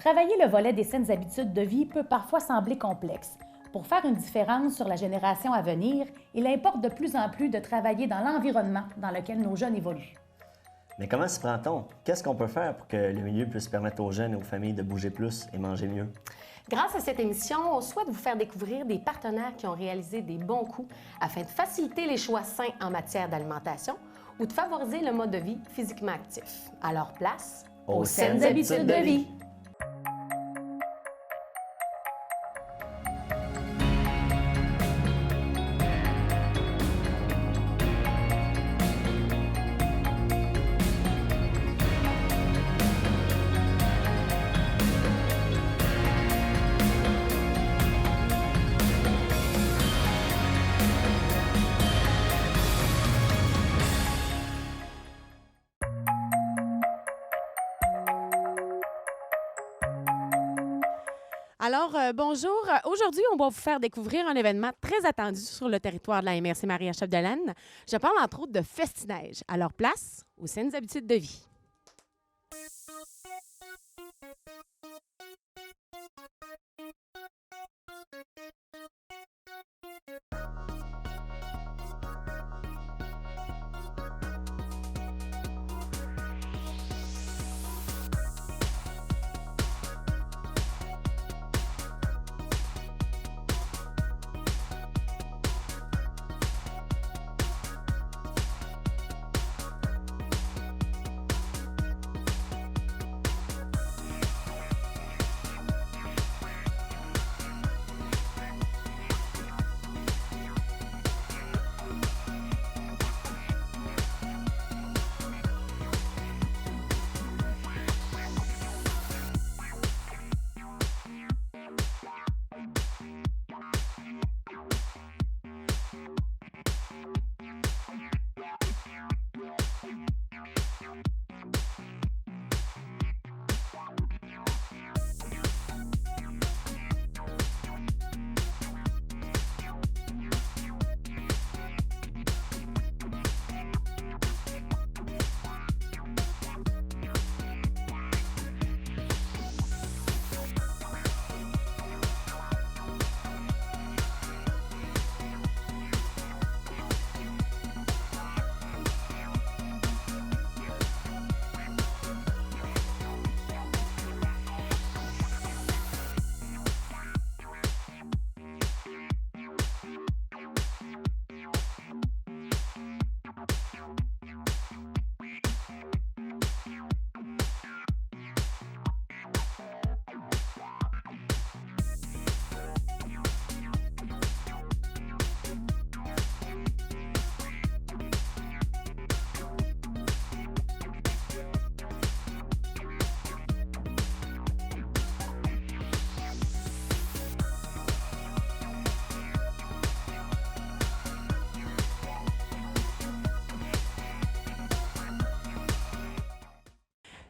Travailler le volet des saines habitudes de vie peut parfois sembler complexe. Pour faire une différence sur la génération à venir, il importe de plus en plus de travailler dans l'environnement dans lequel nos jeunes évoluent. Mais comment s'y prend-on? Qu'est-ce qu'on peut faire pour que le milieu puisse permettre aux jeunes et aux familles de bouger plus et manger mieux? Grâce à cette émission, on souhaite vous faire découvrir des partenaires qui ont réalisé des bons coups afin de faciliter les choix sains en matière d'alimentation ou de favoriser le mode de vie physiquement actif. Alors place aux saines habitudes de vie! Alors, bonjour. Aujourd'hui, on va vous faire découvrir un événement très attendu sur le territoire de la MRC Marie-Chapdelaine. Je parle entre autres de Festi-Neige. Alors, place aux saines habitudes de vie.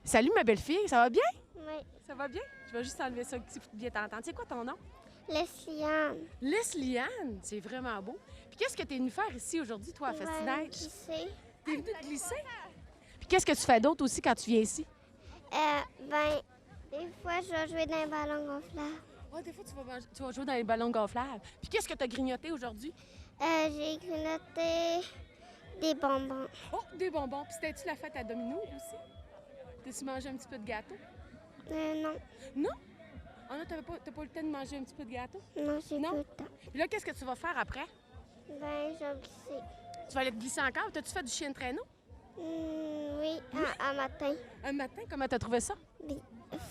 Salut, ma belle-fille, ça va bien? Oui. Ça va bien? Je vais juste enlever ça petit pour bien t'entendre. C'est quoi ton nom? Leslie-Anne. Leslie-Anne, c'est vraiment beau. Puis qu'est-ce que tu es venue faire ici aujourd'hui, toi, à Festi-Neige? Glisser. T'es venue te glisser? Puis qu'est-ce que tu fais d'autre aussi quand tu viens ici? Des fois, je vais jouer dans un ballon gonflable. Ouais, des fois, tu vas jouer dans les ballons gonflables. Puis qu'est-ce que tu as grignoté aujourd'hui? J'ai grignoté des bonbons. Oh, des bonbons. Puis c'était-tu la fête à Domino aussi? T'as-tu mangé un petit peu de gâteau? Non. Non? Ah non, t'as pas eu le temps de manger un petit peu de gâteau? Non, j'ai Non? pas le temps. Puis là, qu'est-ce que tu vas faire après? Je vais glisser. Tu vas aller te glisser encore? T'as-tu fait du chien de traîneau? Oui, un matin. Un matin, comment t'as trouvé ça?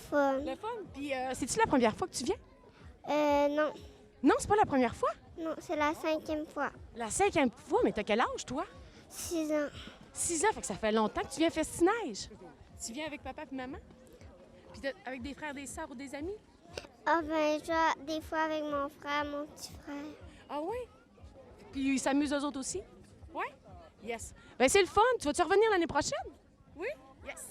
Fun. Le fun. Puis c'est-tu la première fois que tu viens? Non. Non, c'est pas la première fois? Non, c'est la 5e fois. La 5e fois? Mais t'as quel âge, toi? 6 ans. 6 ans, fait que ça fait longtemps que tu viens à Festi-Neige. Tu viens avec papa et maman? Puis avec des frères, des sœurs ou des amis? Je vais des fois avec mon frère, mon petit frère. Ah oui? Puis ils s'amusent eux autres aussi? Oui? Yes. Bien, c'est le fun. Tu vas-tu revenir l'année prochaine? Oui? Yes.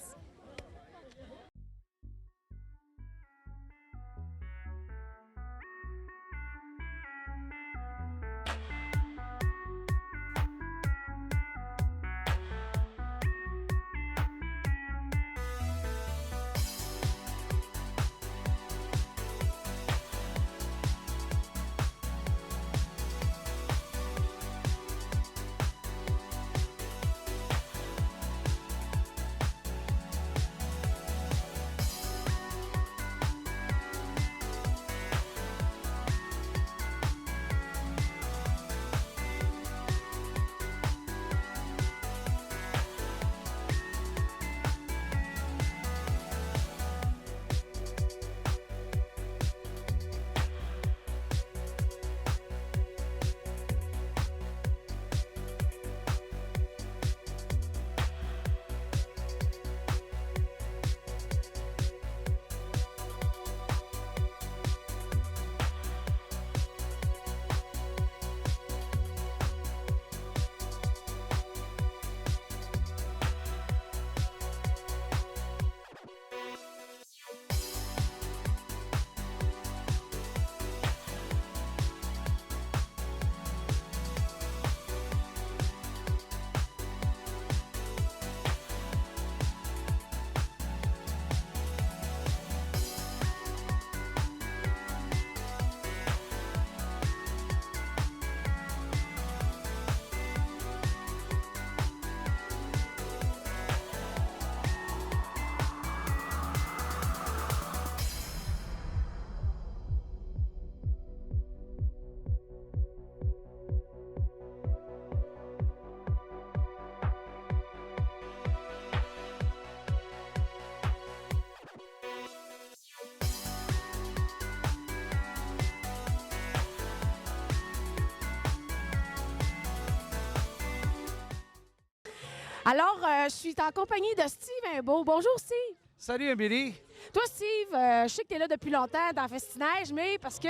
Alors, je suis en compagnie de Steve Imbeau. Bonjour, Steve. Salut, Amélie. Toi, Steve, je sais que tu es là depuis longtemps dans Festinage, mais parce que...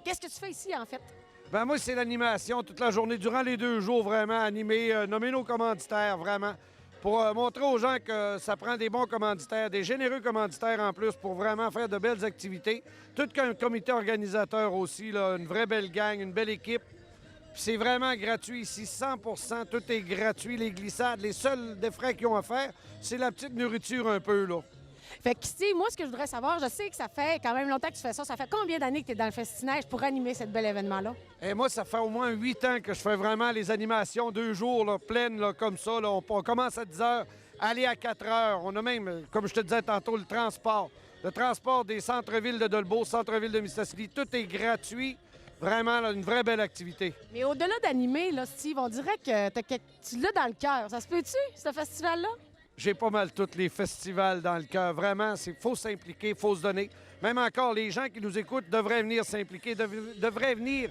qu'est-ce que tu fais ici, en fait? Ben moi, c'est l'animation toute la journée, durant les 2 jours, vraiment, animer, nommer nos commanditaires, vraiment, pour montrer aux gens que ça prend des bons commanditaires, des généreux commanditaires en plus, pour vraiment faire de belles activités. Tout un comité organisateur aussi, là, une vraie belle gang, une belle équipe. Puis c'est vraiment gratuit ici, 100 tout est gratuit. Les glissades, les seuls des frais qu'ils ont à faire, c'est la petite nourriture un peu, là. Fait que, Steve, moi, ce que je voudrais savoir, je sais que ça fait quand même longtemps que tu fais ça. Ça fait combien d'années que tu es dans le Festinage pour animer ce bel événement-là? Et moi, ça fait au moins 8 ans que je fais vraiment les animations 2 jours, là, pleines, là, comme ça. Là. On commence à 10 h, aller à 4 h. On a même, comme je te disais tantôt, le transport. Le transport des centres-villes de Dolbeau, centre-ville de Mistassini, tout est gratuit. Vraiment, là, une vraie belle activité. Mais au-delà d'animer, là, Steve, on dirait que tu l'as dans le cœur. Ça se peut-tu, ce festival-là? J'ai pas mal tous les festivals dans le cœur. Vraiment, il faut s'impliquer, il faut se donner. Même encore, les gens qui nous écoutent devraient venir s'impliquer, devraient venir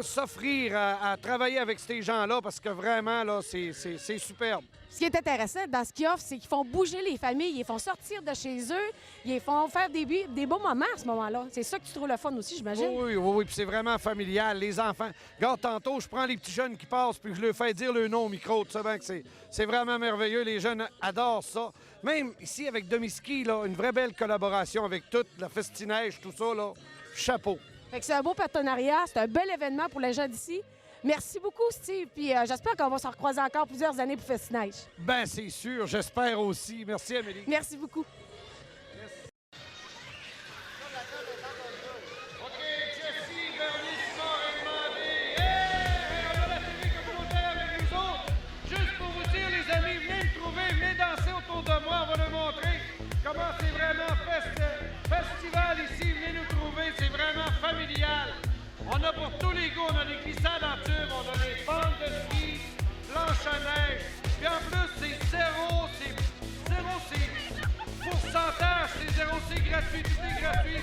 s'offrir à travailler avec ces gens-là parce que vraiment, là, c'est superbe. Ce qui est intéressant dans ce qu'ils offrent, c'est qu'ils font bouger les familles, ils les font sortir de chez eux, ils les font faire des beaux moments à ce moment-là. C'est ça que tu trouves le fun aussi, j'imagine? Oui, puis c'est vraiment familial, les enfants. Regarde, tantôt, je prends les petits jeunes qui passent puis je leur fais dire le nom au micro. Tu sais bien que c'est vraiment merveilleux, les jeunes adorent ça. Même ici, avec Domiski, là, une vraie belle collaboration avec toute la Festinage, tout ça, là, chapeau. Fait que c'est un beau partenariat, c'est un bel événement pour les gens d'ici. Merci beaucoup, Steve, puis j'espère qu'on va se recroiser encore plusieurs années pour Festinage. Ben c'est sûr, j'espère aussi. Merci, Amélie. Merci beaucoup. OK, Jessie, Bernie, Simon et demandé. Hey! On a la télé communautaire avec nous autres. Juste pour vous dire, les amis, venez me trouver, venez danser autour de moi. On va vous montrer comment c'est vraiment festival ici. Venez nous trouver, c'est vraiment familial. On a pour tous les goûts, on a des glissades en tube, on a des bandes de ski, planches à neige. Puis en plus, c'est pourcentage, c'est gratuit, tout est gratuit.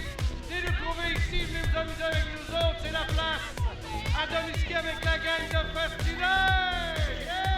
Venez nous trouver ici, venez vous amuser avec nous autres, c'est la place. À Domiski avec la gang de Festinage! Yeah!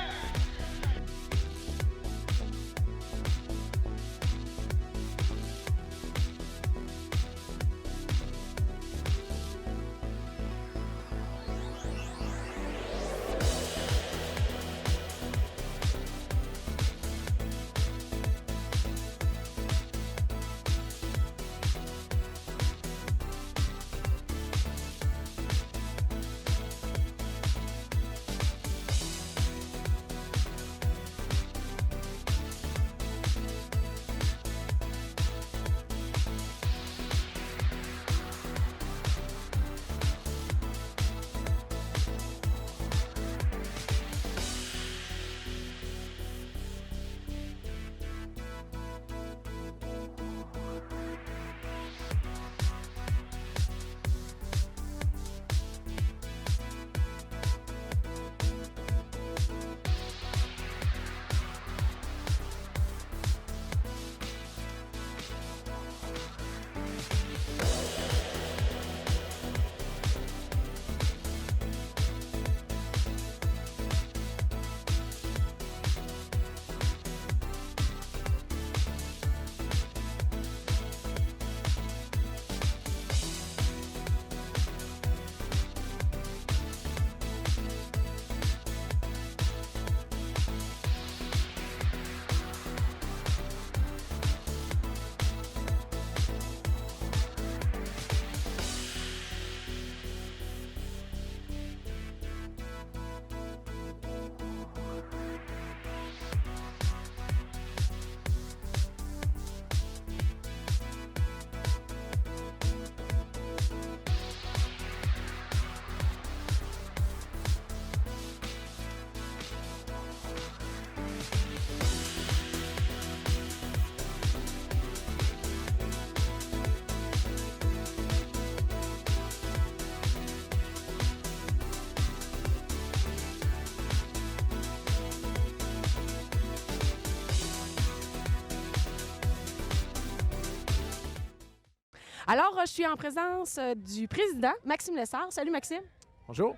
Alors, je suis en présence du président, Maxime Lessard. Salut, Maxime. Bonjour.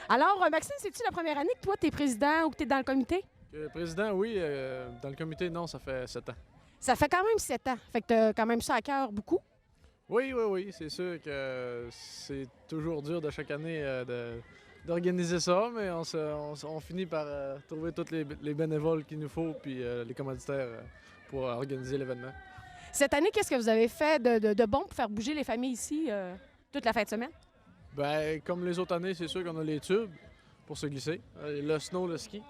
Alors, Maxime, c'est-tu la première année que toi, tu es président ou que tu es dans le comité? Président, oui. Dans le comité, non, ça fait 7 ans. Ça fait quand même 7 ans. Fait que tu as quand même ça à cœur beaucoup. Oui. C'est sûr que c'est toujours dur de chaque année d'organiser ça, mais on finit par trouver tous les bénévoles qu'il nous faut puis les commanditaires pour organiser l'événement. Cette année, qu'est-ce que vous avez fait de bon pour faire bouger les familles ici toute la fin de semaine? Ben, comme les autres années, c'est sûr qu'on a les tubes pour se glisser, le snow, le ski.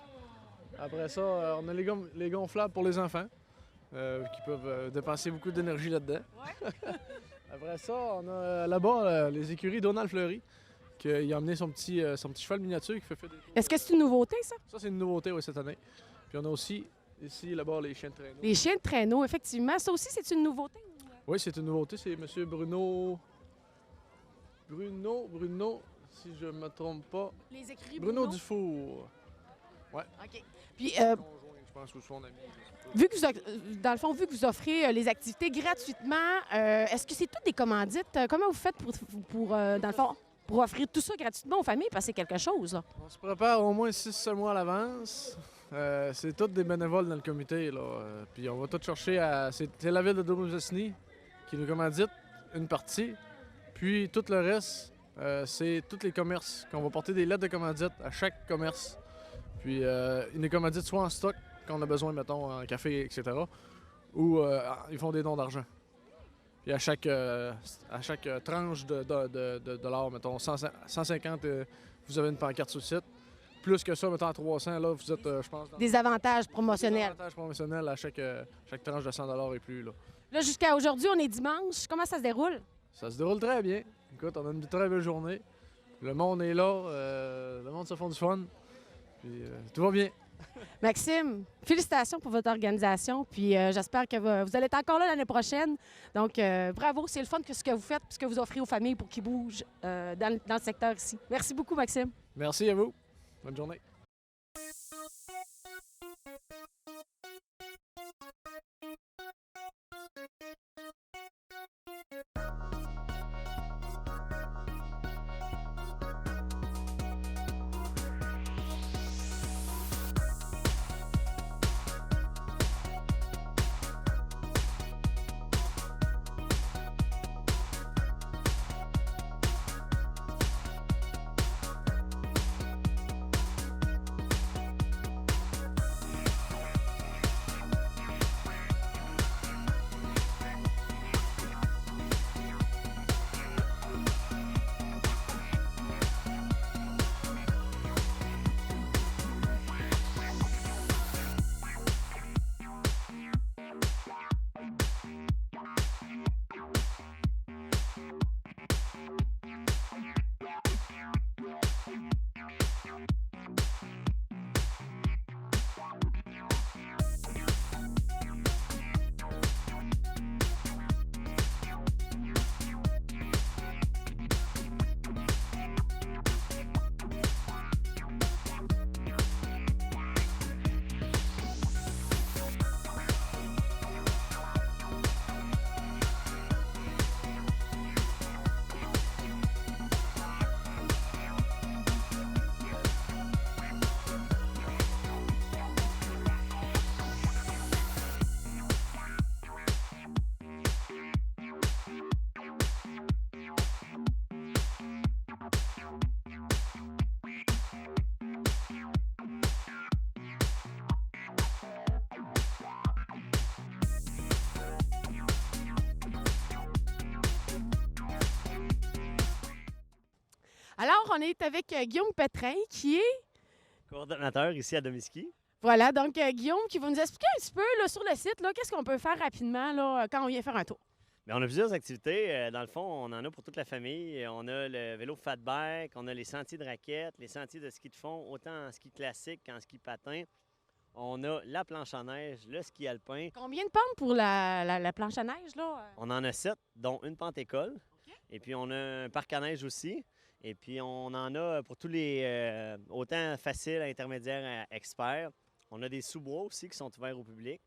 Après ça, on a les gonflables pour les enfants qui peuvent dépenser beaucoup d'énergie là-dedans. Après ça, on a là-bas les écuries Donald Fleury qui a amené son petit cheval miniature qui fait des tours. Est-ce que c'est une nouveauté, ça? Ça, c'est une nouveauté oui, cette année. Puis on a aussi ici, là-bas, les chiens de traîneau. Les chiens de traîneau, effectivement. Ça aussi, c'est une nouveauté? Oui, c'est une nouveauté. C'est M. Bruno, si je ne me trompe pas. Les écuries Bruno Dufour. OK. Puis, Je pense, ou son ami. vu que vous offrez les activités gratuitement, est-ce que c'est toutes des commandites? Comment vous faites pour dans le fond, pour offrir tout ça gratuitement aux familles? Parce que c'est quelque chose, là. On se prépare au moins 6 mois à l'avance. C'est tous des bénévoles dans le comité. Là. Puis on va tout chercher à... C'est la ville de Dobrow-Zesny qui nous commandite une partie. Puis tout le reste, c'est tous les commerces qu'on va porter des lettres de commandite à chaque commerce. Puis ils nous commanditent soit en stock, quand on a besoin, mettons, en café, etc. Ou ils font des dons d'argent. Puis à chaque tranche de dollars, mettons, 150, vous avez une pancarte sur le site. Plus que ça, mettons, à 300, là, vous êtes, je pense... Des avantages Des promotionnels. avantages promotionnels à chaque tranche de 100 et plus, là. Là, jusqu'à aujourd'hui, on est dimanche. Comment ça se déroule? Ça se déroule très bien. Écoute, on a une très belle journée. Le monde est là. Le monde se font du fun. Puis tout va bien. Maxime, félicitations pour votre organisation. Puis j'espère que vous allez être encore là l'année prochaine. Donc, bravo, c'est le fun que ce que vous faites et ce que vous offrez aux familles pour qu'ils bougent dans le secteur ici. Merci beaucoup, Maxime. Merci à vous. Bonne journée. Alors, on est avec Guillaume Pétrin, qui est... Coordonnateur ici à Domiski. Voilà, donc Guillaume qui va nous expliquer un petit peu là, sur le site, là, qu'est-ce qu'on peut faire rapidement là, quand on vient faire un tour. Bien, on a plusieurs activités. Dans le fond, on en a pour toute la famille. On a le vélo fat bike, on a les sentiers de raquettes, les sentiers de ski de fond, autant en ski classique qu'en ski patin. On a la planche à neige, le ski alpin. Combien de pentes pour la planche à neige, là? On en a 7, dont une pente école. OK. Et puis, on a un parc à neige aussi. Et puis, on en a pour tous les... autant faciles, intermédiaires, experts. On a des sous-bois aussi qui sont ouverts au public.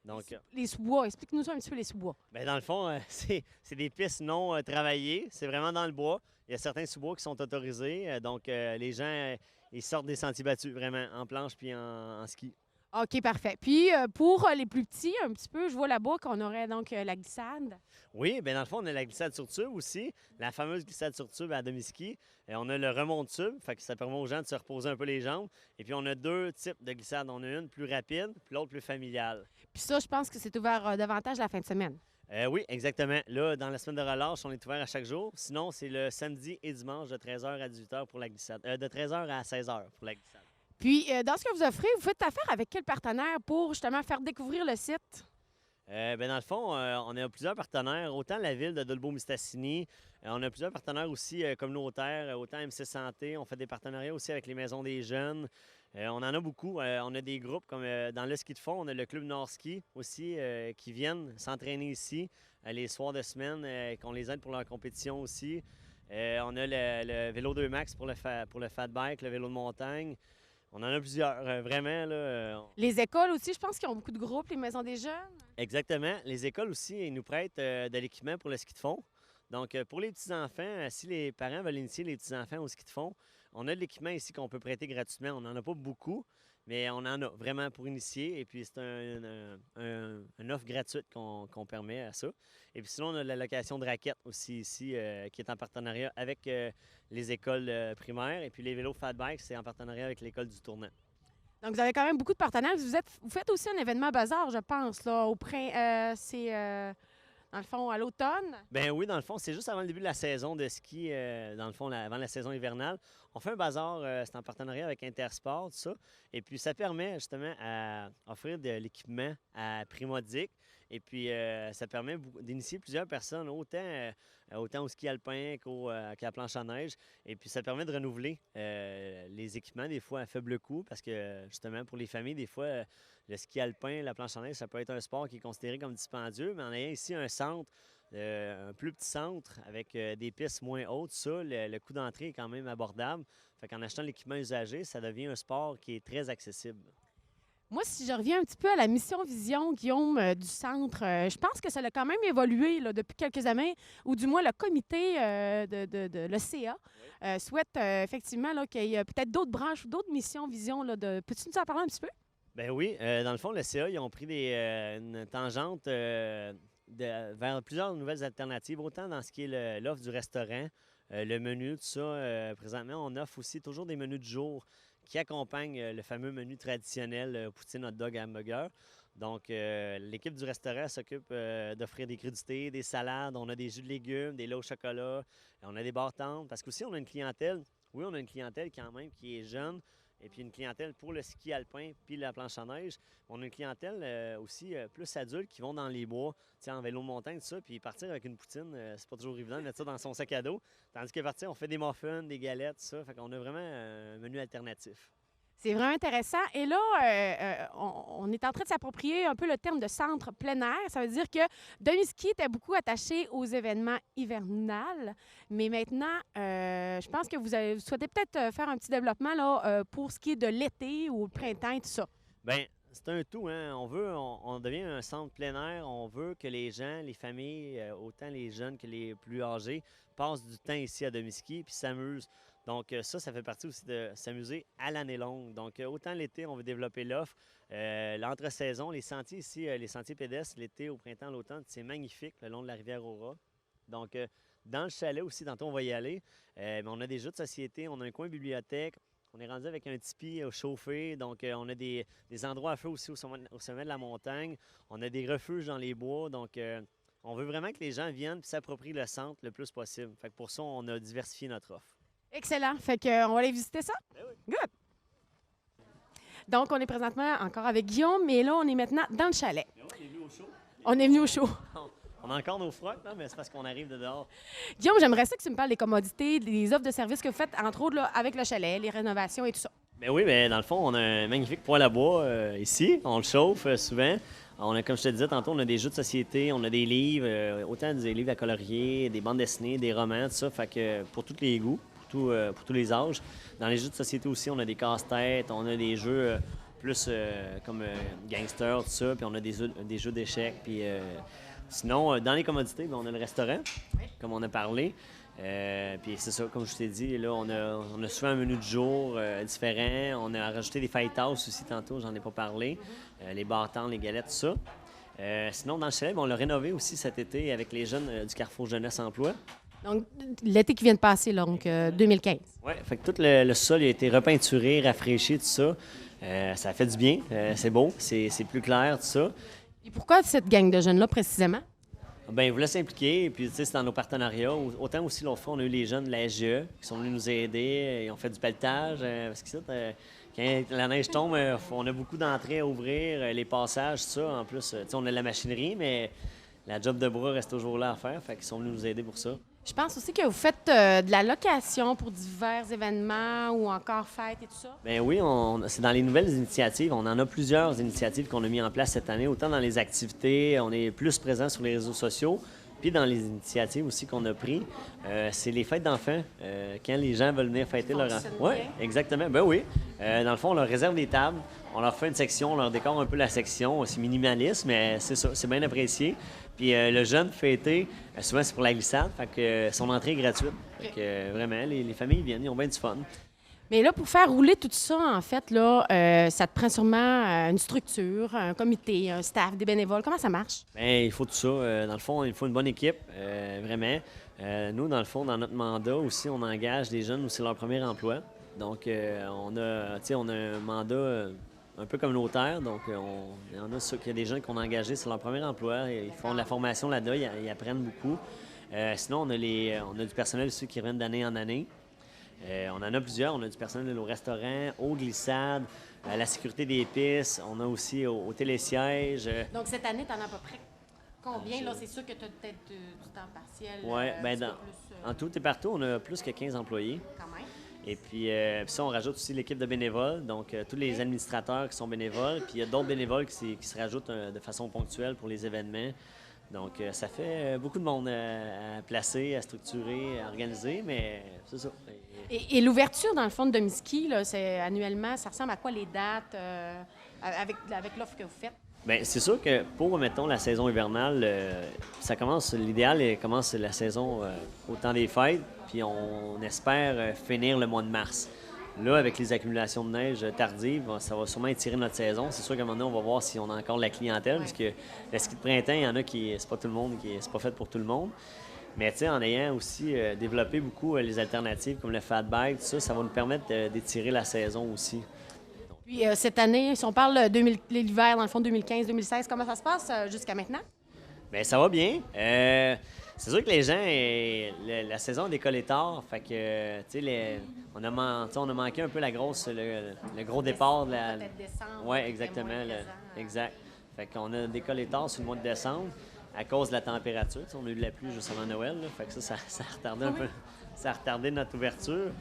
Donc, les sous-bois, explique-nous ça un petit peu, les sous-bois. bien, dans le fond, c'est des pistes non travaillées. C'est vraiment dans le bois. Il y a certains sous-bois qui sont autorisés. Donc, les gens, ils sortent des sentiers battus, vraiment, en planche puis en ski. OK, parfait. Puis pour les plus petits, un petit peu, je vois là-bas qu'on aurait donc la glissade. Oui, bien dans le fond, on a la glissade sur tube aussi, la fameuse glissade sur tube à demi-ski. Et on a le remont de tube, fait que ça permet aux gens de se reposer un peu les jambes. Et puis on a deux types de glissade. On a une plus rapide, puis l'autre plus familiale. Puis ça, je pense que c'est ouvert davantage la fin de semaine. Oui, exactement. Là, dans la semaine de relâche, on est ouvert à chaque jour. Sinon, c'est le samedi et dimanche de 13h à 18h pour la glissade. De 13h à 16h pour la glissade. Puis, dans ce que vous offrez, vous faites affaire avec quel partenaire pour justement faire découvrir le site? Dans le fond, on a plusieurs partenaires, autant la ville de Dolbeau-Mistassini, on a plusieurs partenaires aussi communautaires, autant MC Santé, on fait des partenariats aussi avec les maisons des jeunes. On en a beaucoup. On a des groupes comme dans le ski de fond, on a le club Nord Ski aussi qui viennent s'entraîner ici les soirs de semaine, qu'on les aide pour leur compétition aussi. On a le vélo 2 Max pour le fat bike, le vélo de montagne. On en a plusieurs, vraiment. Là, Les écoles aussi, je pense qu'ils ont beaucoup de groupes, les maisons des jeunes. Exactement. Les écoles aussi, ils nous prêtent de l'équipement pour le ski de fond. Donc, pour les petits-enfants, si les parents veulent initier les petits-enfants au ski de fond, on a de l'équipement ici qu'on peut prêter gratuitement. On n'en a pas beaucoup, mais on en a vraiment pour initier. Et puis, c'est une offre gratuite qu'on permet à ça. Et puis, sinon, on a la location de raquettes aussi ici, qui est en partenariat avec les écoles primaires. Et puis, les vélos Fat Bike, c'est en partenariat avec l'école du Tournant. Donc, vous avez quand même beaucoup de partenaires. Vous faites aussi un événement bazar, je pense, là, c'est, dans le fond, à l'automne. Ben oui, dans le fond, c'est juste avant le début de la saison de ski, dans le fond, avant la saison hivernale. On fait un bazar, c'est en partenariat avec Intersport, tout ça. Et puis, ça permet justement à offrir de l'équipement à prix modique. Et puis, ça permet d'initier plusieurs personnes, autant au ski alpin qu'à la planche à neige. Et puis, ça permet de renouveler les équipements, des fois à faible coût, parce que justement, pour les familles, des fois, le ski alpin, la planche à neige, ça peut être un sport qui est considéré comme dispendieux, mais en ayant ici un centre, un plus petit centre avec des pistes moins hautes, ça, le coût d'entrée est quand même abordable. Fait qu'en achetant l'équipement usagé, ça devient un sport qui est très accessible. Moi, si je reviens un petit peu à la mission-vision, Guillaume, du centre, je pense que ça a quand même évolué là, depuis quelques années, ou du moins le comité de l'ECA souhaite effectivement là, qu'il y ait peut-être d'autres branches ou d'autres missions-vision. Peux-tu nous en parler un petit peu? Ben oui, dans le fond, le CA, ils ont pris une tangente vers plusieurs nouvelles alternatives, autant dans ce qui est l'offre du restaurant, le menu, tout ça. Présentement, on offre aussi toujours des menus du jour qui accompagnent le fameux menu traditionnel poutine, hot dog, hamburger. Donc, l'équipe du restaurant s'occupe d'offrir des crudités, des salades, on a des jus de légumes, des laits au chocolat, on a des bartendes, parce qu'aussi, on a une clientèle, quand même qui est jeune, et puis une clientèle pour le ski alpin puis la planche à neige. On a une clientèle aussi plus adulte qui vont dans les bois, en vélo de montagne, tout ça, puis partir avec une poutine, c'est pas toujours évident de mettre ça dans son sac à dos. Tandis que partir, on fait des muffins, des galettes, tout ça. Fait qu'on a vraiment un menu alternatif. C'est vraiment intéressant. Et là, on est en train de s'approprier un peu le terme de centre plein air. Ça veut dire que Demi-Ski était beaucoup attaché aux événements hivernals. Mais maintenant, je pense que vous souhaitez peut-être faire un petit développement là, pour ce qui est de l'été ou le printemps et tout ça. Bien, c'est un tout, hein. On devient un centre plein air. On veut que les gens, les familles, autant les jeunes que les plus âgés, passent du temps ici à Demi-Ski puis s'amusent. Donc ça fait partie aussi de s'amuser à l'année longue. Donc autant l'été, on veut développer l'offre. L'entre-saison, les sentiers ici, les sentiers pédestres, l'été, au printemps, l'automne, c'est magnifique le long de la rivière Aura. Donc dans le chalet aussi, tantôt on va y aller. Mais on a des jeux de société, on a un coin bibliothèque. On est rendu avec un tipi chauffé. Donc on a des endroits à feu aussi au sommet de la montagne. On a des refuges dans les bois. Donc on veut vraiment que les gens viennent et s'approprient le centre le plus possible. Fait que pour ça, on a diversifié notre offre. Excellent. Fait qu'on va aller visiter ça? Ben oui. Good! Donc, on est présentement encore avec Guillaume, mais là, on est maintenant dans le chalet. On est venu au show. On est venu au show. On a encore nos frocs, là, mais c'est parce qu'on arrive de dehors. Guillaume, j'aimerais ça que tu me parles des commodités, des offres de services que vous faites, entre autres, là, avec le chalet, les rénovations et tout ça. Ben oui, ben dans le fond, on a un magnifique poêle à bois ici. On le chauffe souvent. On a, comme je te disais tantôt, on a des jeux de société, on a des livres, autant des livres à colorier, des bandes dessinées, des romans, tout ça. Fait que pour tous les goûts. Pour tous les âges. Dans les jeux de société aussi, on a des casse-têtes, on a des jeux plus comme Gangster, tout ça, puis on a des jeux d'échecs. Puis sinon, dans les commodités, bien, on a le restaurant, comme on a parlé. Puis c'est ça, comme je t'ai dit, là, on a souvent un menu du jour différent. On a rajouté des fajitas aussi tantôt, j'en ai pas parlé. Les bâtons, les galettes, tout ça. Sinon, dans le chalet, on l'a rénové aussi cet été avec les jeunes du Carrefour Jeunesse Emploi. Donc, l'été qui vient de passer, là, donc 2015. Oui, fait que tout le sol a été repeinturé, rafraîchi, tout ça. Ça fait du bien, c'est beau, c'est plus clair, tout ça. Et pourquoi cette gang de jeunes-là, précisément? Bien, ils voulaient s'impliquer, et puis, tu sais, c'est dans nos partenariats. Autant aussi, l'autre fois, on a eu les jeunes de la SGE qui sont venus nous aider. Ils ont fait du pelletage. Parce que ça, quand la neige tombe, on a beaucoup d'entrées à ouvrir, les passages, tout ça. En plus, tu sais, on a la machinerie, mais la job de bras reste toujours là à faire. Fait qu'ils sont venus nous aider pour ça. Je pense aussi que vous faites de la location pour divers événements ou encore fêtes et tout ça. Bien oui, c'est dans les nouvelles initiatives. On en a plusieurs initiatives qu'on a mis en place cette année, autant dans les activités, on est plus présent sur les réseaux sociaux, puis dans les initiatives aussi qu'on a prises, c'est les fêtes d'enfants, quand les gens veulent venir fêter leur enfant. Oui, exactement. Ben oui. Dans le fond, on leur réserve des tables, on leur fait une section, on leur décore un peu la section. C'est minimaliste, mais c'est ça, c'est bien apprécié. Puis le jeune fêté, souvent c'est pour la glissade, fait que son entrée est gratuite. Fait que vraiment, les familles viennent, ils ont bien du fun. Mais là, pour faire rouler tout ça, en fait, là, ça te prend sûrement une structure, un comité, un staff, des bénévoles. Comment ça marche? Bien, il faut tout ça. Dans le fond, il faut une bonne équipe, vraiment. Nous, dans le fond, dans notre mandat aussi, on engage des jeunes où c'est leur premier emploi. Donc, on a un mandat un peu communautaire. Donc, il y en a ceux qui a des jeunes qu'on a engagés, c'est leur premier emploi. Ils font de la formation là-dedans, ils apprennent beaucoup. Sinon, on a du personnel aussi qui reviennent d'année en année. On en a plusieurs. On a du personnel au restaurant, aux glissades, à la sécurité des pistes. On a aussi au télésiège. Donc, cette année, tu en as à peu près combien? Là, c'est sûr que tu as peut-être du temps partiel. Oui, bien, en tout et partout, on a plus que 15 employés. Quand même. Et puis, ça, on rajoute aussi l'équipe de bénévoles, donc tous les administrateurs qui sont bénévoles. Puis, il y a d'autres bénévoles qui se rajoutent de façon ponctuelle pour les événements. Donc, ça fait beaucoup de monde à placer, à structurer, à organiser, mais c'est ça. Et l'ouverture, dans le fond, de Domiski, là, c'est annuellement, ça ressemble à quoi les dates avec l'offre que vous faites? Bien, c'est sûr que pour, mettons, la saison hivernale, l'idéal commence la saison au temps des fêtes, puis on espère finir le mois de mars. Là, avec les accumulations de neige tardives, ça va sûrement étirer notre saison. C'est sûr qu'à un moment donné, on va voir si on a encore de la clientèle, parce que le ski de printemps, il y en a qui, c'est pas tout le monde, c'est pas fait pour tout le monde. Mais tu sais, en ayant aussi développé beaucoup les alternatives comme le fat bike, tout ça, ça va nous permettre d'étirer la saison aussi. Puis cette année, si on parle de l'hiver, dans le fond 2015-2016, comment ça se passe jusqu'à maintenant? Bien, ça va bien. C'est sûr que les gens, la saison décolle tard, fait que, tu sais, on a manqué un peu le gros départ de la... Peut-être décembre. Oui, exactement. Exact. Fait qu'on a décollé tard sur le mois de décembre à cause de la température. T'sais, on a eu de la pluie juste avant Noël, là, fait que ça a retardé un peu. Ça a retardé notre ouverture.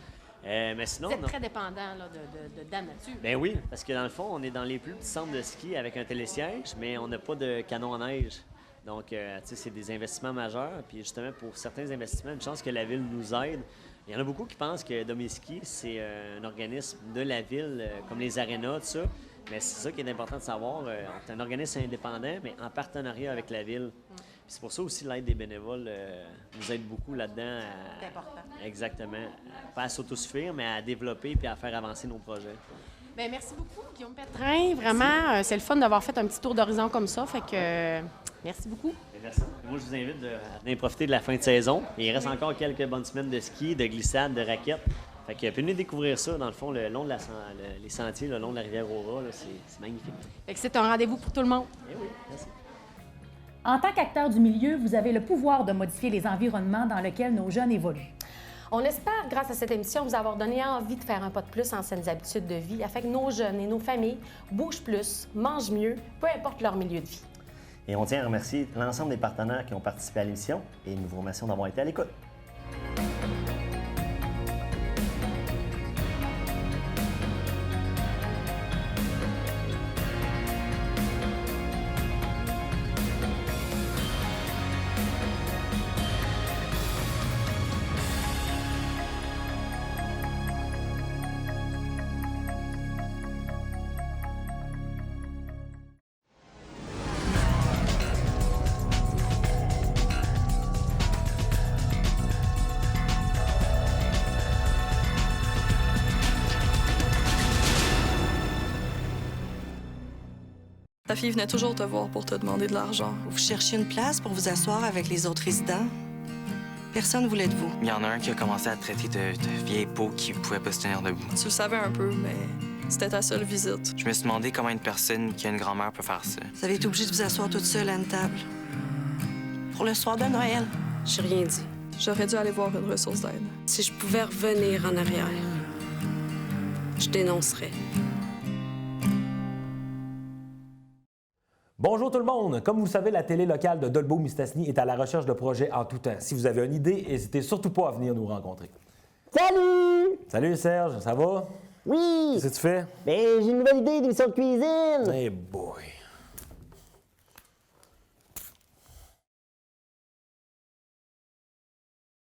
Mais sinon, vous êtes très dépendant là, de la nature. Ben oui, parce que dans le fond, on est dans les plus petits centres de ski avec un télésiège, mais on n'a pas de canon à neige. Donc, tu sais, c'est des investissements majeurs. Puis justement, pour certains investissements, une chance que la Ville nous aide. Il y en a beaucoup qui pensent que Domiski, c'est un organisme de la Ville, comme les arénas, tout ça. Mais c'est ça qui est important de savoir. C'est un organisme indépendant, mais en partenariat avec la Ville. Puis c'est pour ça aussi l'aide des bénévoles nous aide beaucoup là-dedans. C'est important. Exactement. Pas à s'autosuffire, mais à développer puis à faire avancer nos projets. Bien, merci beaucoup, Guillaume Pétrin. Vraiment, c'est le fun d'avoir fait un petit tour d'horizon comme ça. Fait que merci beaucoup. Merci. Moi, je vous invite à venir profiter de la fin de saison. Il reste encore quelques bonnes semaines de ski, de glissade, de raquettes. Fait que venez découvrir ça, dans le fond, le long de les sentiers, le long de la rivière Aura. C'est magnifique. Fait que c'est un rendez-vous pour tout le monde. Eh oui, merci. En tant qu'acteur du milieu, vous avez le pouvoir de modifier les environnements dans lesquels nos jeunes évoluent. On espère, grâce à cette émission, vous avoir donné envie de faire un pas de plus en saines habitudes de vie afin que nos jeunes et nos familles bougent plus, mangent mieux, peu importe leur milieu de vie. Et on tient à remercier l'ensemble des partenaires qui ont participé à l'émission et nous vous remercions d'avoir été à l'écoute. fille venait toujours te voir pour te demander de l'argent. Vous cherchiez une place pour vous asseoir avec les autres résidents? Personne ne voulait de vous. Il y en a un qui a commencé à traiter de vieille peau qui pouvait pas se tenir debout. Tu le savais un peu, mais c'était ta seule visite. Je me suis demandé comment une personne qui a une grand-mère peut faire ça. Vous avez été obligé de vous asseoir toute seule à une table. Pour le soir de Noël. J'ai rien dit. J'aurais dû aller voir une ressource d'aide. Si je pouvais revenir en arrière, je dénoncerais. Bonjour tout le monde! Comme vous le savez, la télé locale de Dolbeau-Mistassini est à la recherche de projets en tout temps. Si vous avez une idée, n'hésitez surtout pas à venir nous rencontrer. Salut! Salut Serge, ça va? Oui! Qu'est-ce que tu fais? Ben, j'ai une nouvelle idée d'émission de cuisine! Eh boy!